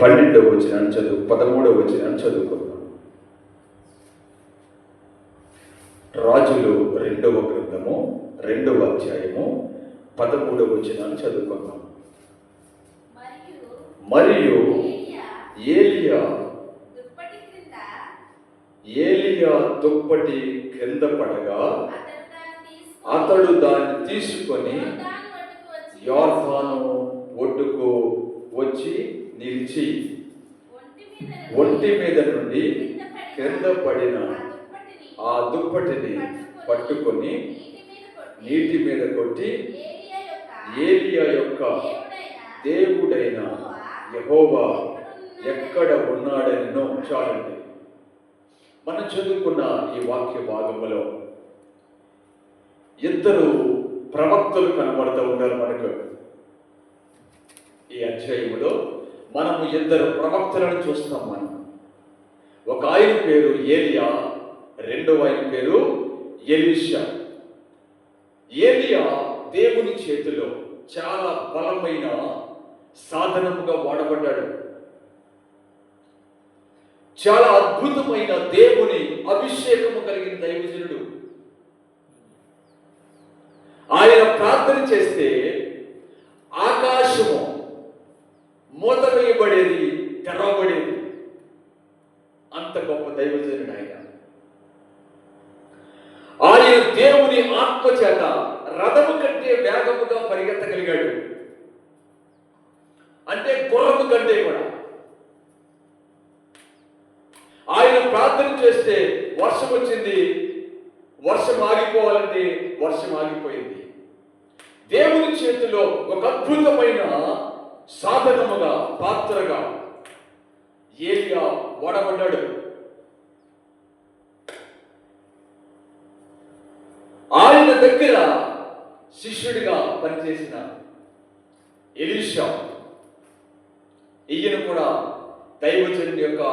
12వ వచనాన్ని 13వ వచనాన్ని చదువుకుందాం. రాజులు 2వ గ్రంథము 2వ అధ్యాయము 13వ వచనాన్ని చదువుకుందాం. మరియు ఏలియా దుప్పటి క్రింద పడగా అతడు దాన్ని తీసుకొని యోర్దాను ఒడ్డుకు వచ్చి నిలిచి ఒంటి మీద నుండి క్రింద పడిన ఆ దుప్పటిని పట్టుకొని నీటి మీద కొట్టి ఏలియా యొక్క దేవుడైన యెహోవా ఎక్కడ ఉన్నాడనో. చాలండి. మనం చదువుకున్న ఈ వాక్య భాగంలో ఇద్దరు ప్రవక్తలు కనబడుతూ ఉన్నారు మనకు. ఈ అధ్యాయంలో మనము ఇద్దరు ప్రవక్తలను చూస్తాం. మనం ఒక ఆయన పేరు ఏలియా, రెండవ ఆయన పేరు ఎలీషా. ఏలియా దేవుని చేతిలో చాలా బలమైన సాధనముగా వాడబడ్డాడు. చాలా అద్భుతమైన దేవుని అభిషేకము కలిగిన దైవజనుడు. ఆయన ప్రార్థన చేస్తే ఆకాశము మూత వేయబడేది, తెరవబడేది. అంత గొప్ప దైవజనుడు ఆయన. ఆయన దేవుని ఆత్మ చేత రథము కంటే వేగముగా పరిగెత్తగలిగాడు. అంటే గుర్రము కంటే కూడా. ఆయన ప్రార్థన చేస్తే వర్షం వచ్చింది, వర్షం ఆగిపోవాలంటే వర్షం ఆగిపోయింది. దేవుని చేతిలో ఒక అద్భుతమైన సాధనముగా, పాత్రగా ఏలియా వాడబడ్డాడు. ఆయన దగ్గర శిష్యుడిగా పనిచేసిన ఎలీషా, ఈయన కూడా దైవజనుడి యొక్క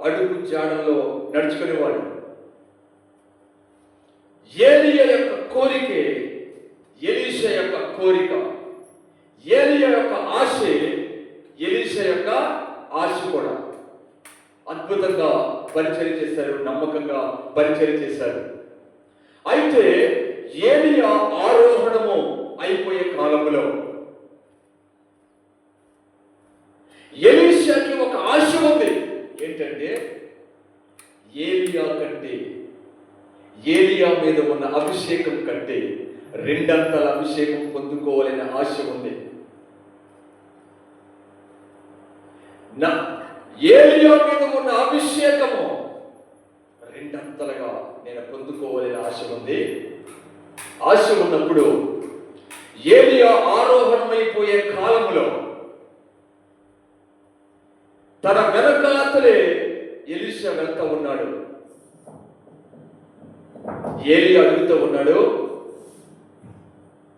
అడుగు జాడల్లో నడుచుకునేవాడు. ఏలియా యొక్క కోరికే ఎలీషా యొక్క కోరిక. ఏలియా యొక్క ఆశ ఎలీషా యొక్క ఆశ కూడా. అద్భుతంగా పరిచయం చేశారు, నమ్మకంగా పరిచయం చేశారు. అయితే ఏలియా ఆరోహణము అయిపోయే కాలంలో ఎలీషాకి ఒక ఆశ ఉంది. ఏంటంటే ఏలియా మీద ఉన్న అభిషేకం కంటే రెండంతల అభిషేకం పొందుకోవాలనే ఆశ ఉంది. ఏలియా మీద ఉన్న అభిషేకము రెండంతలుగా నేను పొందుకోవాలనే ఆశ ఉంది. ఆశ ఉన్నప్పుడు ఏలియా ఆరోహణమైపోయే కాలంలో తన వెనకాతలే ఎలీషా వెళ్తా ఉన్నాడు. ఏలియా అడుగుతూ ఉన్నాడు,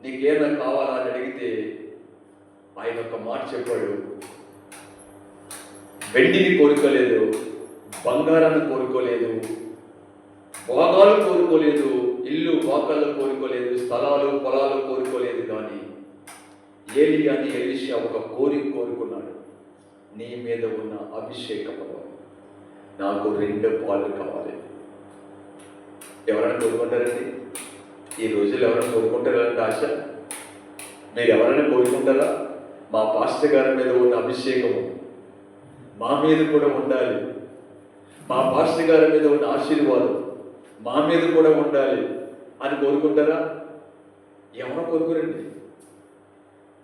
నీకేమైనా కావాలా అని అడిగితే ఆయన ఒక మాట చెప్పాడు. వెండిని కోరుకోలేదు, బంగారాన్ని కోరుకోలేదు, భోగాలు కోరుకోలేదు, ఇల్లు వాకళ్ళు కోరుకోలేదు, స్థలాలు పొలాలు కోరుకోలేదు. కానీ ఏలియాని ఎలీషా ఒక కోరిక కోరుకున్నాడు. నీ మీద ఉన్న అభిషేకములో నాకు 2 పాలు కావాలి. ఎవరైనా కోరుకుంటారండి? ఈ రోజుల్లో ఎవరైనా కోరుకుంటారంటే ఆశ? మీరు ఎవరైనా కోరుకుంటారా? మా పాస్టర్ గారి మీద ఉన్న అభిషేకము మా మీద కూడా ఉండాలి, మా పాస్టర్ గారి మీద ఉన్న ఆశీర్వాదం మా మీద కూడా ఉండాలి అని కోరుకుంటారా? ఎవరో కోరుకోరండి.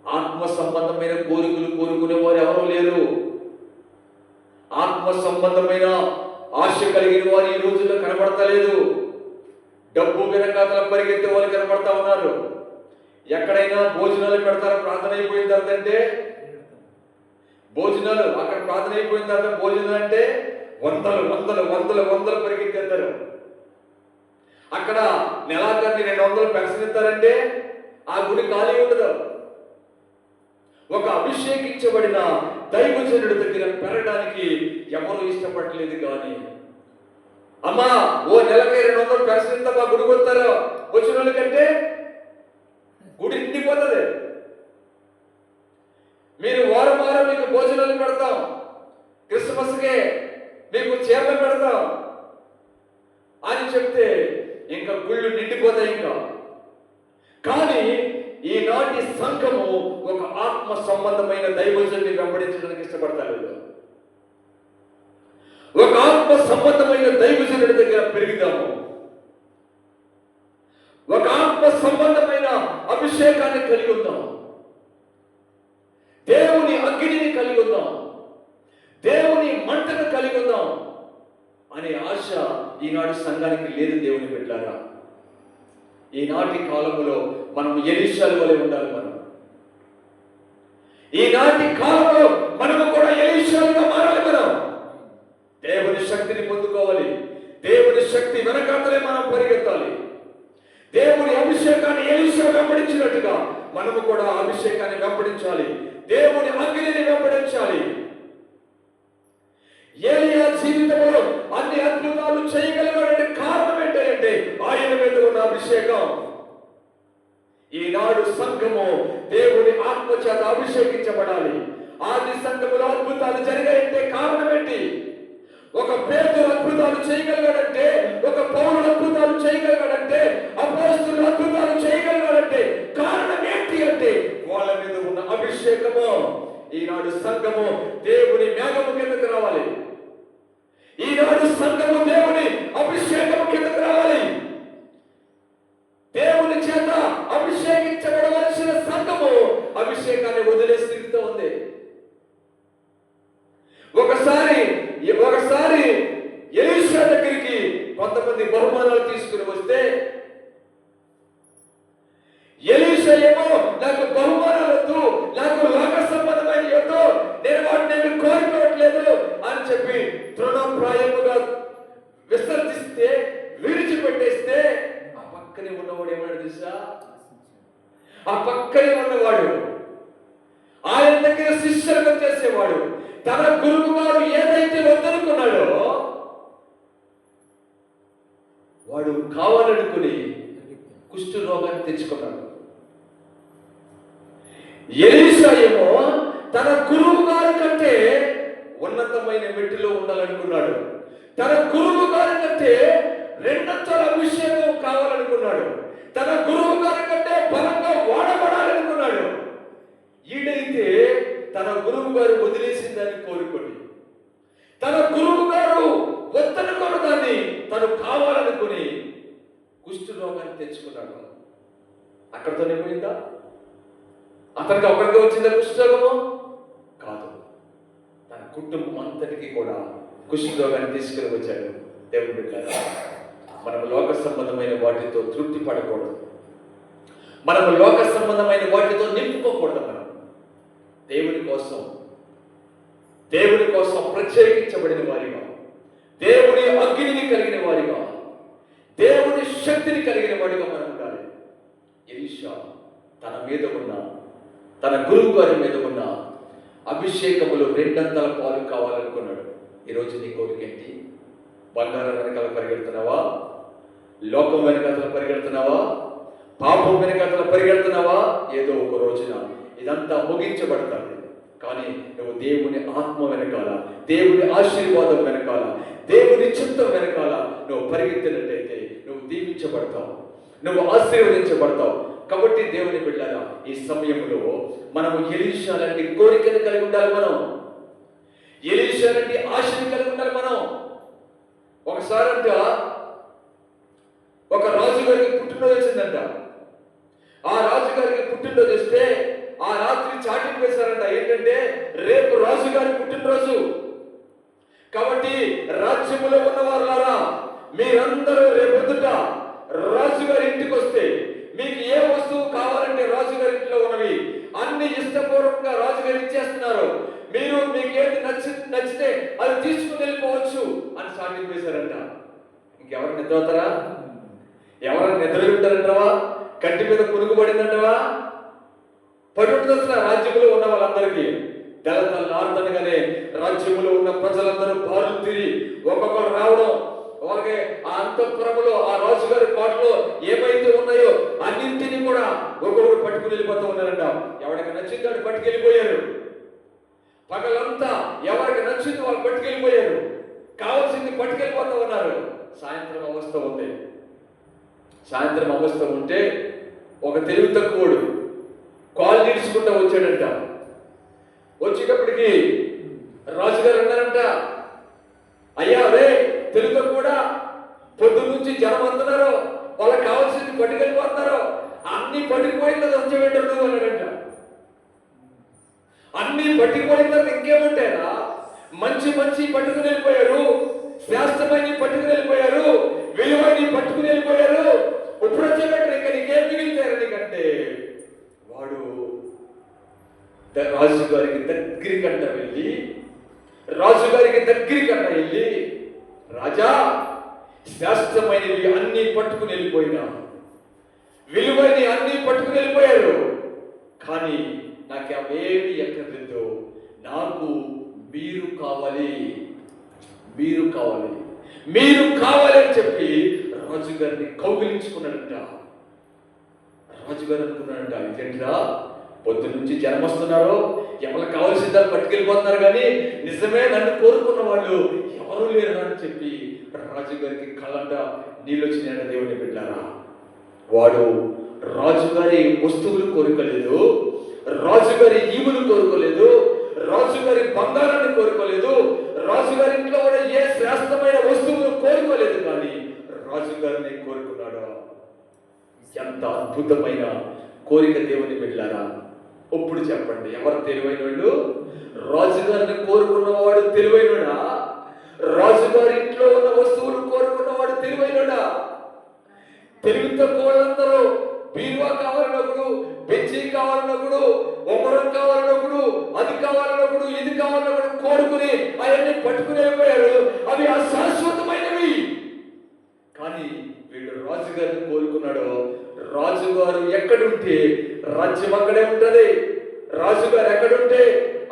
ఆత్మ సంబంధమైన కోరికలు కోరుకునే వారు ఎవరూ లేరు. ఆత్మ సంబంధమైన ఆశ కలిగిన వారు ఈ రోజుల్లో కనబడతలేదు. డబ్బు వెనకాతల పరిగెత్తే వాళ్ళు కనబడతా ఉన్నారు. ఎక్కడైనా భోజనాలు పెడతారు, ప్రార్థన అయిపోయిన తర్వాత అంటే భోజనాలు, అక్కడ ప్రార్థన అయిపోయిన తర్వాత భోజనాలు అంటే వందలు వందలు వందలు వందలు పరిగెత్తేస్తారు. అక్కడ నెలాఖరికి 200 పెన్షన్ ఇస్తారంటే ఆ గుడి ఖాళీ ఉండదు. ఒక అభిషేకించబడిన దైవజనుడి దగ్గర పెరగడానికి ఎవరు ఇష్టపడలేదు. కానీ అమ్మా ఓ నెలకి 200 పెన్షన్ ఇస్తా మా గుడికి వస్తారు వచ్చిన వాళ్ళకంటే గుడి నిండిపోతుంది. మీరు వారం వారం మీకు భోజనాలు పెడతాం, క్రిస్మస్కే మీకు చీరలు పెడతాం అని చెప్తే ఇంకా గుళ్ళు నిండిపోతాయి. ఇంకా కానీ ఈనాటి సంఘము ఒక ఆత్మ సంబంధమైన దైవజనుని వెంబడించడానికి ఇష్టపడతారు. ఒక ఆత్మ సంబంధమైన దైవజనుడి దగ్గర పెరుగుదాము. ఒక ఆత్మ సంబంధమైన అభిషేకాన్ని కలిగి ఉందాం. దేవుని అగ్నిని కలిగి ఉందాం. దేవుని మంటను కలిగి ఉందాం అనే ఆశ ఈనాడు సంఘానికి లేదు. దేవుని బిడ్డలారా, ఈనాటి కాలంలో మనం ఎలీషాల వలె ఉండాలి. ఈనాటి కాలంలో మనము కూడా ఎలీషాలుగా మారాలి. దేవుని శక్తిని పొందుకోవాలి. దేవుని శక్తి వెనకాతలే మనం పరిగెత్తాలి. దేవుని అభిషేకాన్ని ఎలీషా వెంబడించినట్టుగా మనము కూడా అభిషేకాన్ని వెంబడించాలి. దేవుని అగ్నిని వెంబడించాలి. ఏలియా జీవితంలో అన్ని అద్భుతాలు చేయగలిగాడంటే కారణం ఏంటంటే ఆయన మీద ఉన్న అభిషేకం. ఈనాడు సంఘము దేవుని ఆత్మ చేత అభిషేకించబడాలి. ఆది సంఘములో అద్భుతాలు జరిగాయంటే కారణం ఏంటి? ఒక పేతురు అద్భుతాలు చేయగలిగాడంటే, ఒక పౌరులు అద్భుతాలు చేయగలిగాడంటే, అపోస్తలులు అద్భుతాలు చేయగలిగాడంటే కారణం ఏంటి అంటే వాళ్ళ మీద ఉన్న అభిషేకము. ఈనాడు సంఘము దేవుని మేఘము కిందకు రావాలి. ఈనాడు సంఘము దేవుని అభిషేకము కిందకు రావాలి. దేవుని చేత అభిషేకించబడవలసిన సంఘము అభిషేకాన్ని వదిలేసి తిరుగుతూ ఉంది. ఒకసారి ఎలీషా దగ్గరికి కొంతమంది బహుమానాలు తీసుకుని వస్తే ఎలీషా ఏమో నాకు బహుమానాలు వద్దు, నాకు లోక సంబంధమైన వద్దు, నేను వాటిని కోరుకోవట్లేదు అని చెప్పి తృణప్రాయముగా విసర్జిస్తే, విడిచిపెట్టేస్తే ఆ పక్కనే ఉన్నవాడు ఏమన్నాడు తెలుసా? ఆ పక్కనే ఉన్నవాడు ఆయన దగ్గర శిష్యులుగా చేసేవాడు తన గురువు గారు ఏదైతే వద్దనుకున్నాడో వాడు కావాలనుకుని కుష్ఠ రోగాన్ని తెచ్చుకున్నాడు. ఎలీషా ఏమో తన గురువు గారి కంటే ఉన్నతమైన మెట్టులో ఉండాలనుకున్నాడు. తన గురువు గారి కంటే రెండంతల అభిషేకం కావాలనుకున్నాడు. తన గురువు గారి కంటే బలంగా వాడబడాలనుకున్నాడు. ఈడైతే తన గురువు గారు వదిలేసిన దాన్ని కోరుకొని, తన గురువు గారు వద్దనుకున్న దాన్ని తను కావాలనుకుని కుష్ఠ రోగాన్ని తెచ్చుకున్నాడు. అక్కడితోనే పోయిందా? అతనికి ఒకరికి వచ్చిందా కుష్ఠరోగము? కాదు, తన కుటుంబం అంతటికి కూడా కుష్ఠరోగాన్ని తీసుకుని వచ్చాడు. దేవుని బిడ్డలారా, మనము లోక సంబంధమైన వాటితో తృప్తి పడకూడదు. మనము లోక సంబంధమైన వాటితో నింపుకోకూడదు. మనం దేవుని కోసం ప్రత్యేకించబడిన వారిగా, దేవుని అగ్నిని కలిగిన వారిగా, దేవుని శక్తిని కలిగిన వాడిగా మనం ఉండాలి. ఎలీషా తన గురువు గారి మీద ఉన్న అభిషేకములు రెండంతల పాలు కావాలనుకున్నాడు. ఈరోజు నీ కోరిక ఏంటి? బంగారం వెనకాల పరిగెడుతున్నావా? లోకం వెనకాల పరిగెడుతున్నావా? పాపం వెనకాల పరిగెడుతున్నావా? ఏదో ఒక రోజున ఇదంతా ముగించబడతాడు. కానీ నువ్వు దేవుని ఆత్మ వెనకాల, దేవుని ఆశీర్వాదం వెనకాల, దేవుని చిత్తం వెనకాల నువ్వు పరిగెత్తినట్టయితే నువ్వు దీవించబడతావు, నువ్వు ఆశీర్వదించబడతావు. కాబట్టి దేవుని బిడ్డలారా, ఈ సమయంలో మనము ఎలీషా లాంటి కోరికను కలిగి ఉండాలి. మనం ఎలీషా లాంటి ఆశని కలిగి ఉండాలి. మనం ఒకసారంట ఒక రాజుగారికి పుట్టినరోజు వచ్చిందంట. ఆ రాజుగారికి పుట్టినరోజు వస్తే ఆ రాత్రి చాటింగ్ వేశారంట. ఏంటంటే రేపు రాజుగారి పుట్టినరోజు కాబట్టి రాజ్యములో ఉన్న వారులారా, మీరందరూ రేపొద్దుట రాజుగారి ఇంటికి వస్తే మీకు ఏ వస్తువు కావాలంటే రాజుగారి ఇంట్లో ఉన్నవి అన్ని ఇష్టపూర్వకంగా రాజుగారు ఇచ్చేస్తున్నారు. మీకు ఏది నచ్చితే అది తీసుకుని వెళ్ళిపోవచ్చు అని చాటింగ్ వేశారంట. ఇంకెవరు నిద్రవుతారా? ఎవరైనా నిద్ర ఉంటారంటావా? కంటి మీద పురుగు పడిందంటావా? పడి ఉంటుంది. అసలు రాజ్యంలో ఉన్న వాళ్ళందరికీ తెల్లతల్లారుతనగానే రాజ్యంలో ఉన్న ప్రజలందరూ బారులు తిరిగి ఒక్కొక్కరు రావడం, అలాగే ఆ అంతఃపురములో ఆ రాజుగారి కోటలో ఏమైతే ఉన్నాయో అన్నింటినీ కూడా ఒక్కొక్కరు పట్టుకుని వెళ్ళిపోతూ ఉన్నారంట. ఎవరికి నచ్చిందాడు పట్టుకెళ్ళిపోయారు. పగలంతా ఎవరికి నచ్చింది వాళ్ళు పట్టుకెళ్ళిపోయారు, కావాల్సింది పట్టుకెళ్ళిపోతా ఉన్నారు. సాయంత్రం అవస్థ ఉంది. సాయంత్రం అవస్థ ఉంటే ఒక తెలివి తక్కువడు కాల్ తీర్చుకుంటా వచ్చాడంట. వచ్చేటప్పటికి రాజుగారు అన్నారంట, అయ్యా రే తెలుగు కూడా పొద్దు నుంచి జనం వస్తున్నారు, వాళ్ళకి కావాల్సింది పట్టుకెళ్ళిపోతున్నారు, అన్ని పట్టుకుపోయిన తర్వాత వచ్చేవేంటారు నువ్వు అన్నాడంట. అన్ని పట్టుకుపోయిన తర్వాత ఇంకేముంటాయా, మంచి మంచి పట్టుకుని వెళ్ళిపోయారు, శ్రేష్టమైన పట్టుకుని వెళ్ళిపోయారు, విలువైన పట్టుకుని వెళ్ళిపోయారు, ఇప్పుడు వచ్చేటట్టు ఇంకా నీకేం మిగిలితారు నీకంటే వాడు రాజుగారికి దగ్గరికంట వెళ్ళి రాజా శ్రేష్టమైనవి అన్ని పట్టుకుని వెళ్ళిపోయినా, విలువైన అన్ని పట్టుకుని వెళ్ళిపోయారు, కానీ నాకు అవేమి ఎక్కర్లేదు, నాకు మీరు కావాలి అని చెప్పి రాజుగారిని కౌగిలించుకున్నాడంట. రాజుగారు అనుకున్నాడంట, ఇదేంటిరా పొద్దు నుంచి జనం వస్తున్నారు, ఎవరికి కావాల్సిన దాన్ని పట్టుకెళ్ళిపోతున్నారు, కానీ నిజమే నన్ను కోరుకున్న వాళ్ళు ఎవరు లేరు అని చెప్పి రాజుగారికి కళ్ళంట నీళ్ళు వచ్చినాయన్న దేవుని బిడ్డారా. వాడు రాజుగారి వస్తువులు కోరుకోలేదు, రాజుగారి ఈవులు కోరుకోలేదు, రాజుగారి బంగారాన్ని కోరుకోలేదు, రాజుగారి ఇంట్లో కూడా ఏ శ్రేష్టమైన వస్తువులు కోరుకోలేదు, కానీ రాజుగారిని కోరుకున్నాడు. ఎంత అద్భుతమైన కోరిక దేవుని బిడ్డలారా. ఇప్పుడు చెప్పండి, ఎవరు తెలివైన వాళ్ళు? రాజుగారిని కోరుకున్నవాడు తెలివైనడా? రాజుగారి ఇంట్లో ఉన్న వస్తువులు కోరుకున్నవాడు తెలివైనడా? తెలివి తక్కువ వాళ్ళందరూ బీరువా కావాలన్నప్పుడు, బెంచీ కావాలన్నప్పుడు, ఉంగరం కావాలన్నప్పుడు, అది కావాలన్నప్పుడు, ఇది కావాలన్నప్పుడు కోరుకుని అవన్నీ పట్టుకుని వెళ్ళిపోయారు. అవి అశాశ్వతమైనవి. కానీ వీడు రాజుగారిని కోరుకున్నాడు. రాజుగారు ఎక్కడుంటే రాజ్యం అక్కడే ఉంటది, రాజుగారు ఎక్కడుంటే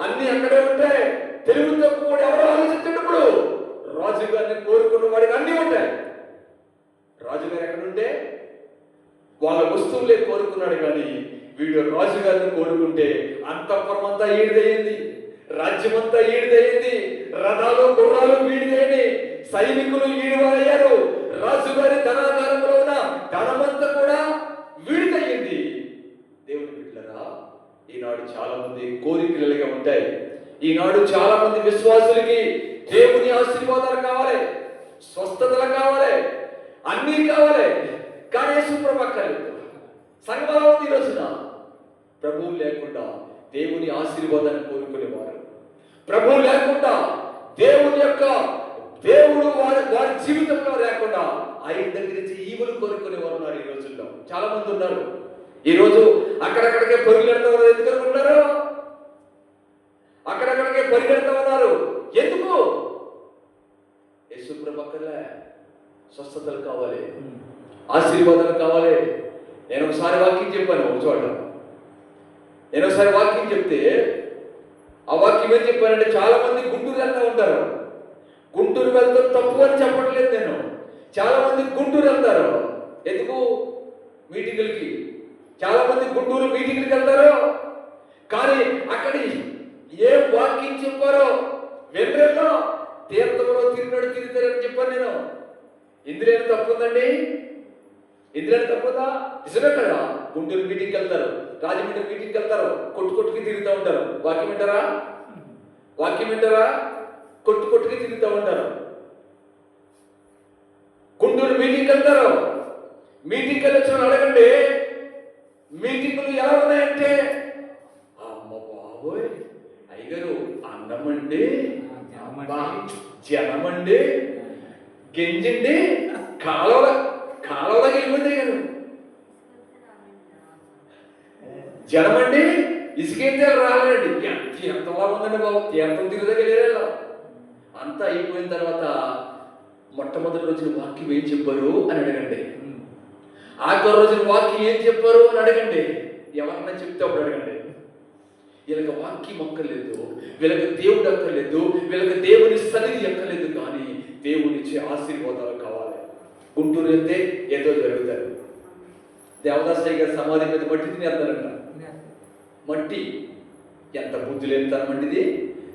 అన్ని అక్కడే ఉంటాయి. తెలివి తక్కువ ఎవరు ఆలోచించినప్పుడు రాజుగారిని కోరుకున్న వాడికి అన్ని ఉంటాయి. రాజుగారు ఎక్కడుంటే వాళ్ళ వస్తువులే కోరుకున్నాడు, కానీ వీడు రాజుగారిని కోరుకుంటే అంతఃపురం అంతా ఈడిదయ్యింది, రాజ్యం అంతా ఈడిదయ్యింది, రథాలు గుర్రాలు వీడిదేని, సైనికులు ఈడివారయ్యారు, రాజుగారి ధనాగారంలో ఉన్న ధనమంతా కూడా వీడిదయ్యింది. దేవుని బిడ్డలారా, ఈనాడు చాలా మంది కోరికలుగా ఉంటాయి. ఈనాడు చాలా మంది విశ్వాసులకి దేవుని ఆశీర్వాదాలు కావాలి, స్వస్థతలు కావాలి, అన్నీ కావాలి, కానీ యేసుప్రభు అక్కర్లేదు. సంఘంలో ఉంది ఈ రోజున ప్రభువు లేకుండా దేవుని ఆశీర్వాదాన్ని కోరుకునేవారు, ప్రభువు లేకుండా దేవుడు వారి జీవితంలో లేకుండా ఆయన దగ్గర నుంచి ఈవులు కోరుకునేవారు ఉన్నారు ఈ రోజుల్లో. చాలా మంది ఉన్నారు. ఈ రోజు అక్కడక్కడికే పరిగెడతా ఉన్నారు. ఎందుకు అనుకుంటున్నారు? అక్కడక్కడికే పరిగెడతా ఉన్నారు. ఎందుకు? యేసుప్రభు అక్కర్లే, స్వస్థతలు కావాలి, ఆశీర్వాదాలు కావాలి. నేను ఒకసారి వాక్యం చెప్పాను ఒక చోట. నేను ఒకసారి వాక్యం చెప్తే ఆ వాక్యం ఏం చెప్పానంటే, చాలా మంది గుంటూరు వెళ్తూ ఉంటారు. గుంటూరు వెళ్తాం తప్పు అని చెప్పట్లేదు నేను. చాలా మంది గుంటూరు వెళ్తారు. ఎందుకు? మీటింగులకి. చాలా మంది గుంటూరు మీటింగులకి వెళ్తారు, కానీ అక్కడ ఏ వాక్యం చెప్పారో వెంట్రేలో తీర్థంలో తిరుగుతారని చెప్పాను నేను. ఇందులో ఏం తప్పు ఉందండి? ఇందులో తప్పుదా? నిజమే కదా. గుంటూరు మీటింగ్కి వెళ్తారు, రాజమండ్రి మీటింగ్కి వెళ్తారు, కొట్టుకి తిరుగుతూ ఉంటారు. వాక్యం వింటారా? కొట్టుకి తిరుగుతూ ఉంటారు. గుంటూరు మీటింగ్కి వెళ్తారు. మీటింగ్కి వెళ్ళొచ్చిన అడగండి, మీటింగులు ఎలా ఉన్నాయంటే, అమ్మ బాబోయ్ అయ్యగారు అన్నమండి, జనమండి, గింజండి, కాలువలోకి వెళ్ళిపోతే గారు జనమండి, ఇసుకైతే రాలేండి. ఎంతలా ఉందండి బాబు, తీర్థం తిరుగుదగలేరు. అంతా అయిపోయిన తర్వాత మొట్టమొదటి రోజున వాక్యం ఏం చెప్పారు అని అడగండి. ఆఖరి రోజున వాక్యం ఏం చెప్పారు అని అడగండి. ఎవరన్నా చెప్తే అప్పుడు అడగండి. వీళ్ళకి వాక్యం అక్కర్లేదు, వీళ్ళకి దేవుడు అక్కర్లేదు, వీళ్ళకి దేవుని సన్నిధి అక్కర్లేదు, కానీ దేవునిచ్చే ఆశీర్వాదాలు కావాలి. గుంటూరు వెళ్తే ఏదో జరుగుతారు. దేవదాసయ్య గారి సమాధి మీద మట్టి తినేస్తారంట. మట్టి ఎంత బుద్ధి లేని తనమంటిది.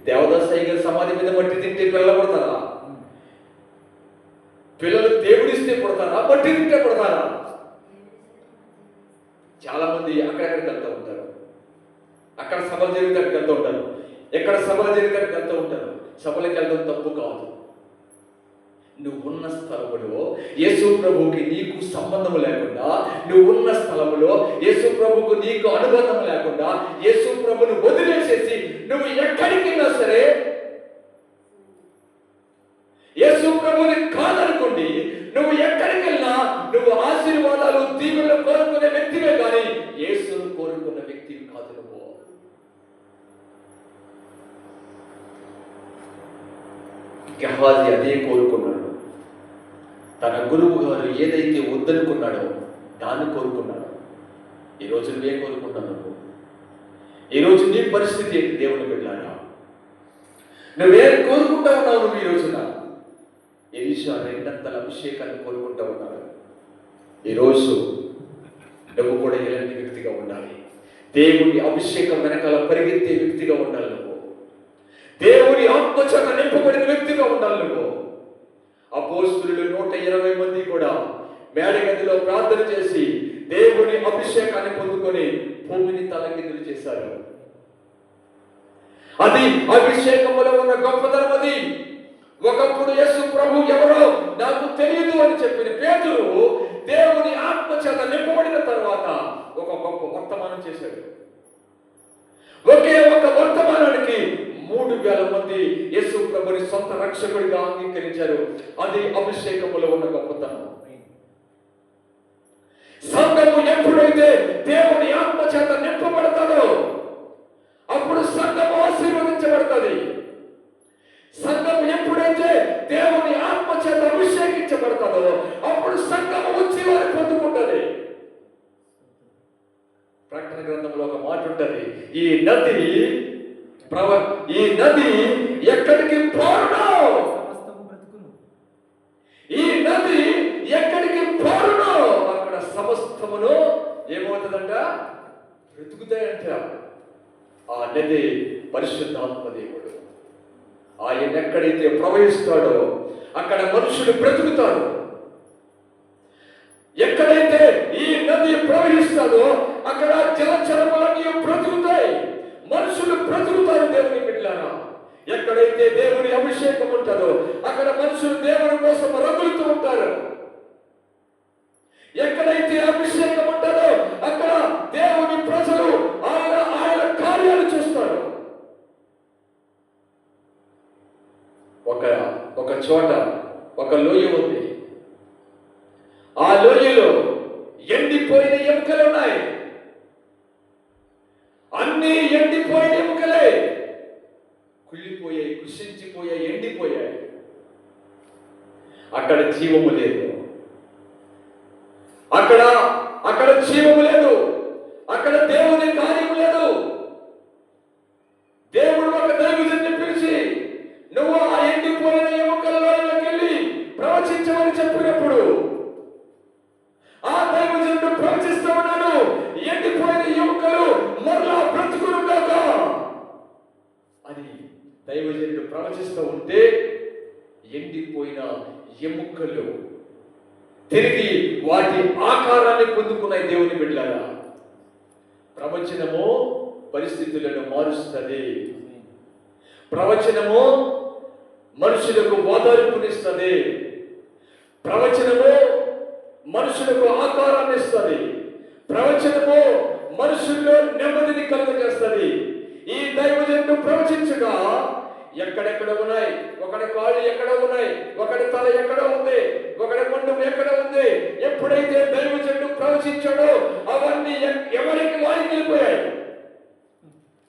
దేవదాసయ్య గారి సమాధి మీద మట్టి తింటే పిల్లలు పడతారా? పిల్లలు దేవుడిస్తే పుడతారా? మట్టి తింటే పుడతారా? చాలా మంది అక్కడెక్కడికి వెళ్తూ ఉంటారు. అక్కడ సభలు జరిగితే అక్కడికి వెళ్తూ ఉంటారు. ఎక్కడ సభలు జరిగితే అక్కడికి వెళ్తూ ఉంటారు. సభలకు వెళ్ళడం తప్పు కాదు. నువ్వు ఉన్న స్థలములో యేసు ప్రభువుకి నీకు సంబంధం లేకుండా, నువ్వు ఉన్న స్థలములో యేసు ప్రభువుకు నీకు అనుబంధం లేకుండా, యేసు ప్రభువును వదిలేసేసి నువ్వు ఎక్కడికి వెళ్ళినా సరే, యేసు ప్రభువుని కాదనుకోండి, నువ్వు ఎక్కడికి వెళ్ళినా నువ్వు ఆశీర్వాదాలు దీవెనలు కోరుకునే వ్యక్తివే కానీ యేసును కోరుకున్న వ్యక్తివి కాదు. నువ్వు గెహాజీ అదే కోరుకున్నాడు. తన గురువు గారు ఏదైతే వద్దనుకున్నాడో దాన్ని కోరుకున్నాడు. ఈరోజు నువ్వే కోరుకున్నావు? ఈరోజు నీ పరిస్థితి ఏంటి? దేవుని బిడ్డలారా, నువ్వేం కోరుకుంటా ఉన్నావు? నువ్వు ఈ రోజున ఎలీషా రెండంతల అభిషేకాన్ని కోరుకుంటా ఉన్నాడు. ఈరోజు నువ్వు కూడా ఎలాంటి వ్యక్తిగా ఉండాలి? దేవుని అభిషేకం వెనకాల పరిగెత్తే వ్యక్తిగా ఉండాలి. నువ్వు దేవుని ఆత్మచేత నింపబడిన వ్యక్తిగా ఉండాలి. నువ్వు అపోస్తలులు 120 మంది కూడా మేడగదిలో ప్రార్థన చేసి దేవుని అభిషేకాన్ని పొందుకొని భూమిని తలకిందులు చేశారు. అది అభిషేకములో ఉన్న గొప్పతనం. అది ఒకప్పుడు యేసు ప్రభు ఎవరో నాకు తెలియదు అని చెప్పిన పేతురు దేవుని ఆత్మచేత నింపబడిన తర్వాత ఒక గొప్ప వర్తమానం చేశాడు. ఒకే ఒక వర్తమానానికి 3000 మంది యేసు ప్రభుని సొంత రక్షకుడిగా అంగీకరించారు. అది అభిషేకములో ఉన్న గొప్పతనం. సంఘము ఎప్పుడైతే దేవుని ఆత్మచేత నింపబడతాడో అప్పుడు సంఘము ఆశీర్వదించబడుతుంది. సంఘము ఎప్పుడైతే దేవుని ఆత్మచేత అభిషేకించబడతాడో అప్పుడు సంఘము వచ్చి వారు పొందుకుంటుంది. ప్రకటన గ్రంథంలో ఒక మాట ఉంటుంది, ఈ నది ఎక్కడికి పోరునో, ఈ నది ఎక్కడికి పోరునో అక్కడ సమస్తమును ఏమవుతుందంట? బ్రతుకుతాయంట. ఆ నది పరిశుద్ధాత్మ దేవుడు. ఆయన ఎక్కడైతే ప్రవహిస్తాడో అక్కడ మనుషులు బ్రతుకుతాడు. ఎక్కడైతే ఈ నది ప్రవహిస్తాడో అక్కడ జలచరములన్నీ బ్రతుకుతాయి, మనుషులు బ్రతుకుతారు. దేవుని బిడ్డలారా, ఎక్కడైతే దేవుని అభిషేకం ఉంటుందో అక్కడ మనుషులు దేవుని కోసం రగులుతూ ఉంటారు. ఎక్కడైతే అభిషేకం ఉంటుందో అక్కడ దేవుని ప్రజలు ఆయన కార్యాలు చూస్తారు. ఒక చోట ఒక లోయ ఉంది. ఆ లోయలో ఎండిపోయిన ఎముకలు ఉన్నాయి. అన్ని ఎండిపోయిన ఎముకలే, కుళ్ళిపోయాయి, కృషించిపోయాయి, ఎండిపోయాయి. అక్కడ జీవము లేదు. అక్కడ జీవము లేదు. అక్కడ దేవుని కార్యము లేదు. దేవుడు ఒక దైవజనుని పిలిచి నువ్వు ఆ ఎండిపోయిన ఎముకలలోకి వెళ్ళి ప్రవచించమని చెప్పినప్పుడు ఆ దైవజనుడు ప్రవచిస్తూ ఉన్నాడు, ఎండిపోయిన ఎముకలు మరలా బ్రతుకునుగాక అని దైవజనుడు ప్రవచిస్తూ ఉంటే ఎండిపోయిన ఎముకలు తిరిగి వాటి ఆకారాన్ని పొందుకున్నాయి. దేవుని బిడ్డలారా, ప్రవచనము పరిస్థితులను మారుస్తుంది. ప్రవచనము మనుషులకు ఓదార్పునిస్తుంది. ప్రవచనము మనుషులకు ఆకారాన్ని ఇస్తుంది. ప్రవచనము మనుషుల్లో నెమ్మదిని కలుగజేస్తుంది. ఈ దైవజనుడు ప్రవచించగా ఎక్కడెక్కడ ఉన్నాయి, ఒకటి కాళ్ళు ఎక్కడ ఉన్నాయి, ఒకటి తల ఎక్కడ ఉంది, ఒకటి మండు ఎక్కడ ఉంది. ఎప్పుడైతే దైవజనుడు ప్రవచించాడో అవన్నీ ఎవరికి వారికి వెళ్ళిపోయాయి.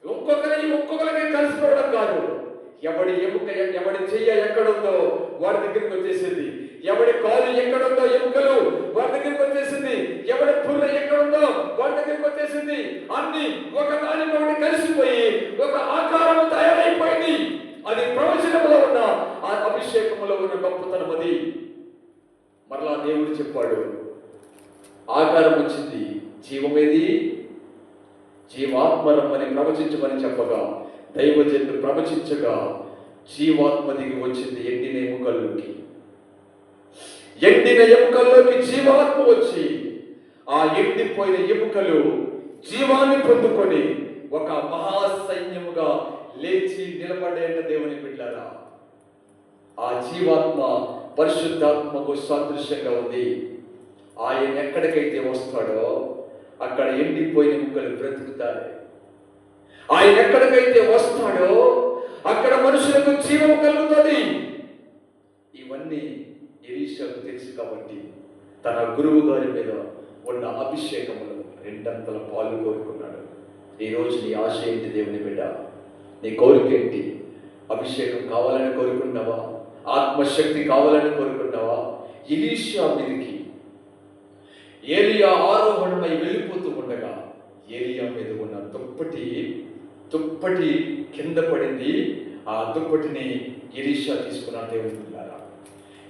ఒక్కొక్కరికి కలిసిపోవడం కాదు. ఎవడి ఎముక ఎవడి చెయ్య ఎక్కడుందో వాడి దగ్గరికి వచ్చేసింది. ఎవడి కాలు ఎక్కడుందో ఎముకలు వాడి దగ్గరికి వచ్చేసింది. ఎవడి పుర్ర ఎక్కడుందో వాడి దగ్గరికి వచ్చేసింది. అన్ని ఒకటి కలిసిపోయి ఒక ఆకారం తయారైపోయింది. అది ప్రవచనములో ఉన్న ఆ అభిషేకములో ఉన్న గొప్పతనం. అది మరలా దేవుడు చెప్పాడు, ఆకారం వచ్చింది, జీవమేది, జీవాత్మరమ్మని ప్రవచించమని చెప్పగా దైవజనుడు ప్రవచించగా జీవాత్మ దిగి వచ్చింది ఎండిన ఎముకల్లోకి. ఎండిన ఎముకల్లోకి జీవాత్మ వచ్చి ఆ ఎండిపోయిన ఎముకలు జీవాన్ని పొందుకొని ఒక మహాసైన్యముగా లేచి నిలబడేట దేవుని బిడ్డలారా, ఆ జీవాత్మ పరిశుద్ధాత్మకు సాదృశ్యంగా ఉంది. ఆయన ఎక్కడికైతే వస్తాడో అక్కడ ఎండిపోయిన ఎముకలు బ్రతుకుతాయి. ఆయన ఎక్కడికైతే వస్తాడో అక్కడ మనుషులకు జీవం కలుగుతుంది. ఇవన్నీ ఎలీషాకు తెలుసు కాబట్టి తన గురువు గారి మీద ఉన్న అభిషేకములు రెండంతల పాలు కోరుకున్నాడు. ఈరోజు నీ ఆశ ఏంటి దేవుని బిడ్డ? నీ కోరిక ఏంటి? అభిషేకం కావాలని కోరుకున్నావా? ఆత్మశక్తి కావాలని కోరుకున్నావా? ఎలీషా మీదకి ఏలియా ఆరోహణమై వెళ్ళిపోతూ ఉండగా ఏలియా మీద ఉన్న దుప్పటి కింద పడింది. ఆ దుప్పటిని ఎలీషా తీసుకున్నాడు. దేవుని పిల్లారా,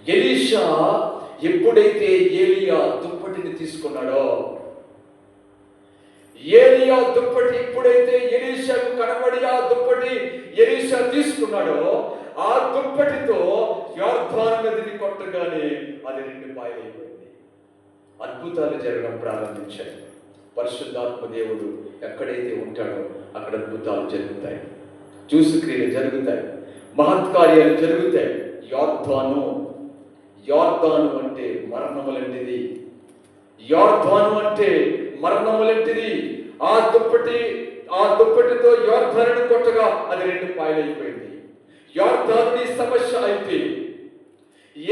ఎలీషా ఎప్పుడైతే ఏలియా దుప్పటిని తీసుకున్నాడో, ఏలియా దుప్పటి ఎప్పుడైతే ఎలీషాకు కనబడి ఆ దుప్పటి ఎలీషా తీసుకున్నాడో, ఆ దుప్పటితో యొర్దాను నదిని కొట్టగానే అది 2 పాయలైపోయింది. అద్భుతాలు జరగడం ప్రారంభించాయి. పరిశుద్ధాత్మ దేవుడు ఎక్కడైతే ఉంటాడో అక్కడ అద్భుతాలు జరుగుతాయి, చూసుక్రియలు జరుగుతాయి, మహత్కార్యాలు జరుగుతాయి. యొర్దాను అంటే మరణములంటిది. యొర్దాను అంటే మరణములంటిది. ఆ దుప్పటితో యొర్దానుని కొట్టగా అది 2 పాయలైపోయింది. యొర్దానుని సమస్య అయితే,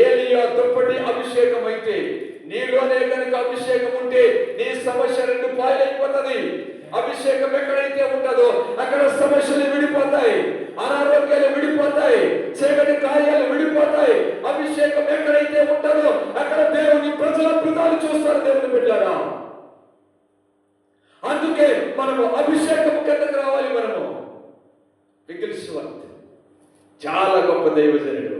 ఏలియా దుప్పటి అభిషేకం అయితే, నీలోనే కనుక అభిషేకం ఉంటే నీ సమస్య 2 పాయలైపోతుంది. అభిషేకం ఎక్కడైతే ఉంటుందో అక్కడ సమస్యలు విడిపోతాయి, అనారోగ్యాలు విడిపోతాయి, చీకటి కార్యాలు విడిపోతాయి. అభిషేకం ఎక్కడైతే ఉంటుందో అక్కడ దేవుని ప్రజల అద్భుతాలు చూస్తారు. దేవుని బిడ్డలారా, అందుకే మనము అభిషేకం కిందకు రావాలి. మనము విగిల్స్వర్త్ చాలా గొప్ప దైవజనుడు.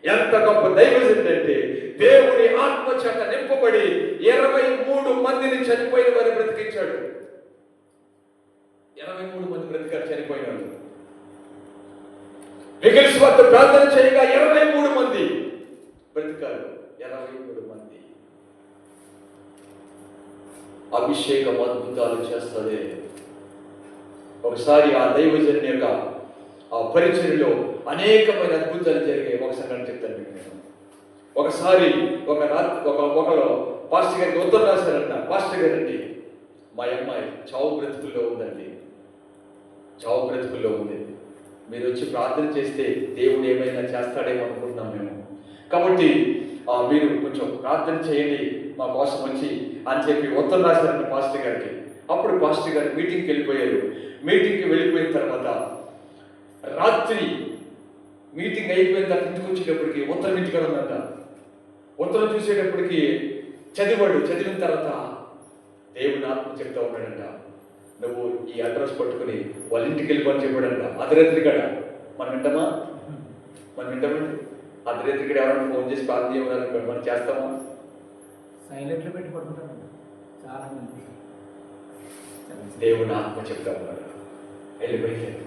ఎంత గొప్ప దైవజనుడు అంటే దేవుని ఆత్మ చేత నింపబడి 23 మందిని చనిపోయిన వారిని బ్రతికించాడు. 23 మంది బ్రతికారు చనిపోయిన వాళ్ళు. విగిల్స్వర్త్ ప్రార్థన చేయగా 23 మంది బ్రతికారు. 23 మంది. అభిషేకం అద్భుతాలు చేస్తుంది. ఒకసారి ఆ దైవజనుని యొక్క ఆ పరిచర్యలో అనేకమైన అద్భుతాలు జరిగాయి. ఒక సంగతి చెప్తాను మీకు నేను. ఒకసారి ఒకరు పాస్టర్ గారికి ఉత్తరం రాశారంట. పాస్టర్ గారండి, మా అమ్మాయి చావు బ్రతుకుల్లో ఉందండి, చావు బ్రతుకుల్లో ఉంది. మీరు వచ్చి ప్రార్థన చేస్తే దేవుడు ఏమైనా చేస్తాడేమో అనుకుంటున్నాం మేము. కాబట్టి మీరు కొంచెం ప్రార్థన చేయండి మా కోసం వచ్చి అని చెప్పి ఉత్తరం రాశారంట పాస్టర్ గారికి. అప్పుడు పాస్టర్ గారు మీటింగ్కి వెళ్ళిపోయారు. మీటింగ్కి వెళ్ళిపోయిన తర్వాత రాత్రి మీటింగ్ అయిపోయిన తర్వాత ఇంటికి వచ్చేటప్పటికి ఉత్తరం ఇంటికాడ ఉందంట. ఉత్తరం చూసేటప్పటికి చదివిన తర్వాత దేవుని ఆత్మ చెప్తా ఉన్నాడంట, నువ్వు ఈ అడ్రస్ పట్టుకుని వాళ్ళ ఇంటికి వెళ్ళిపోని చెప్పాడంట. అర్ధరాత్రి గడ మనం వింటామా? అర్ధరాత్రి గడ ఎవరైనా ఫోన్ చేసి ప్రార్థన చేయమని మనం చేస్తామా? సైలెంట్లో పెట్టి పడుకుంటాను చాలా మంది. దేవుని ఆత్మ చెప్తా ఉన్నాడు, వెళ్ళిపోయాడు.